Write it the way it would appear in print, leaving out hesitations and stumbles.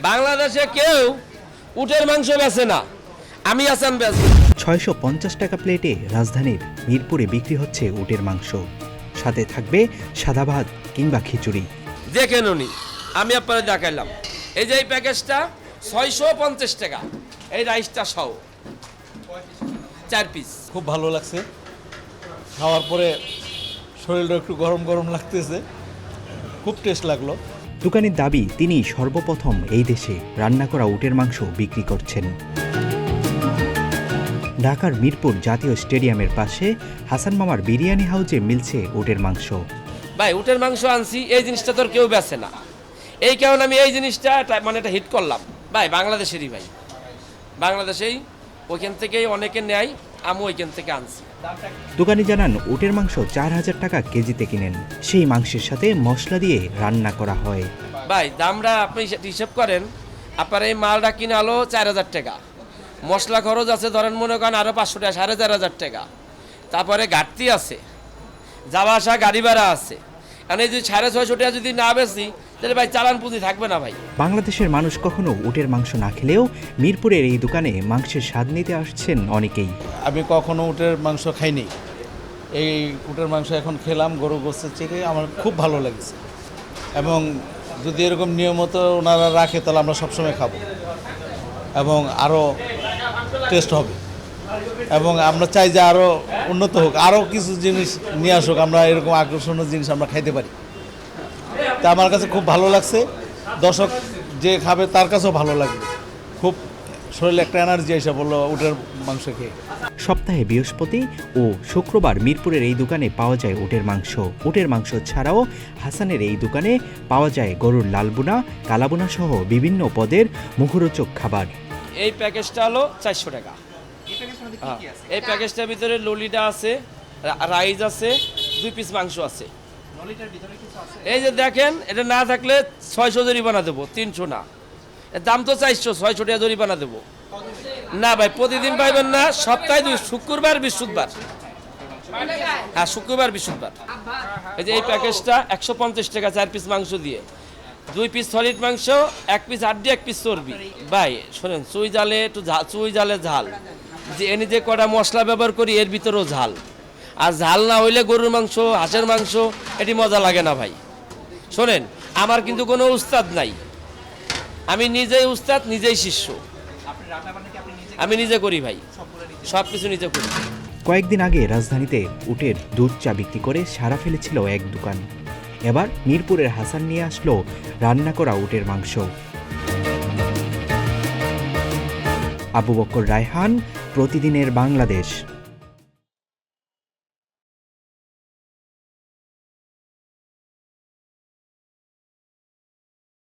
বাংলাদেশে কেউ উটের মাংস বেচে না, আমি আসাম বেচি। ৬৫০ টাকা প্লেটে রাজধানীর মিরপুরে বিক্রি হচ্ছে উটের মাংস, সাথে থাকবে সাদা ভাত কিংবা খিচুড়ি। দেখেন উনি, আমি আপনারা দেখাইলাম, এই যে এই প্যাকেজটা ৬৫০ টাকা, এই রাইসটা সহ 4 পিস। খুব ভালো লাগছে, খাওয়ার পরে শরীরটা একটু গরম গরম লাগতেছে, খুব টেস্ট লাগলো। দোকানের দাবি, তিনি সর্বপ্রথম এই দেশে রান্না করা উটের মাংস বিক্রি করছেন। ঢাকার মিরপুর জাতীয় স্টেডিয়ামের পাশে হাসান মামার বিরিয়ানি হাউজে মিলছে উটের মাংস। ভাই উটের মাংস আনছি, এই জিনিসটা তোর কেউ বেচে না, এই কারণে আমি এই জিনিসটা মানে এটা হিট করলাম। ভাই বাংলাদেশেরই, ভাই বাংলাদেশেই, ওইখান থেকেই অনেকে নেয়, আমি ওইখান থেকে আনছি। দোকানি জানান, উটের মাংস ৪,০০০ টাকা কেজিতে কিনেন, সেই মাংসের সাথে মশলা দিয়ে রান্না করা হয়। ভাই দামটা আপনি হিসেব করেন, আপনার এই মালটা কিনে আলো ৪,০০০ টাকা, মশলা খরচ আছে ধরেন মনে করেন আরও ৫০০ টাকা, ৪,৫০০ টাকা, তারপরে ঘাটতি আছে, যাওয়া আসা গাড়ি ভাড়া আছে। কারণ এই যদি ৬৫০ টাকা যদি না বেশি, তাহলে ভাই চালান পুঁজি থাকবে না। ভাই বাংলাদেশের মানুষ কখনো উটের মাংস না খেলেও মিরপুরের এই দোকানে মাংসের স্বাদ নিতে আসছেন অনেকেই। আমি কখনো উটের মাংস খাইনি, এই উটের মাংস এখন খেলাম গরু গোস্তের থেকে, আমার খুব ভালো লেগেছে। এবং যদি এরকম নিয়মিত ওনারা রাখে তাহলে আমরা সবসময় খাবো এবং আরও টেস্ট হবে, এবং আমরা চাই যে আরও উন্নত হোক, আরও কিছু জিনিস নিয়ে আসুক, আমরা এরকম আকর্ষণীয় জিনিস আমরা খাইতে পারি। তা আমার কাছে খুব ভালো লাগছে, দর্শক যে খাবে তার কাছেও ভালো লাগবে, খুব শরীরে একটা এনার্জি এসে বললো উটের মাংস খেয়ে। সপ্তাহে বৃহস্পতি ও শুক্রবার মিরপুরের এই দোকানে পাওয়া যায় উটের মাংস। উটের মাংস ছাড়াও হাসানের এই দোকানে পাওয়া যায় গরুর লালবুনা, কালাবুনা সহ বিভিন্ন পদের মুখরোচক খাবার। এই প্যাকেজটা হলো ৪০০ টাকা। এই প্যাকেজটার ভিতরে ললিটা আছে, রাইস আছে, 2 পিস মাংস আছে। এই যে দেখেন, এটা না থাকলে ৬০০ জরিমানা দেবো, ৩০০ না, এর দাম তো ৪০০, ৬০০ টাকা জরিমানা দেবো না। ভাই প্রতিদিন পাইবেন না, সপ্তাহে 2 শুক্রবার বৃহস্পতিবার, হ্যাঁ শুক্রবার বৃহস্পতিবার। এই যে এই প্যাকেজটা ১৫০ টাকা, 4 পিস মাংস দিয়ে, 2 পিস সলিড মাংস, 1 পিস হাড্ডি, 1 পিস চর্বি। ভাই শোনেন, চুই জালে একটু চুই জালে ঝাল, যে এনে যে কটা মশলা ব্যবহার করি এর ভিতরেও ঝাল, আর ঝাল না হইলে গরুর মাংস, হাঁসের মাংস এটি মজা লাগে না। ভাই শোনেন, আমার কিন্তু কোনো উস্তাদ নাই, আমি নিজেই উস্তাদ, নিজেই শিষ্য, আমি নিজে করি ভাই, সব কিছু নিজে করি। কয়েকদিন আগে রাজধানীতে উটের দুধ চা বিক্রি করে সারা ফেলেছিল এক দোকান। এবার মিরপুরের হাসান নিয়ে আসলো রান্না করা উটের মাংস। আবু বকর রায়হান, প্রতিদিনের বাংলাদেশ।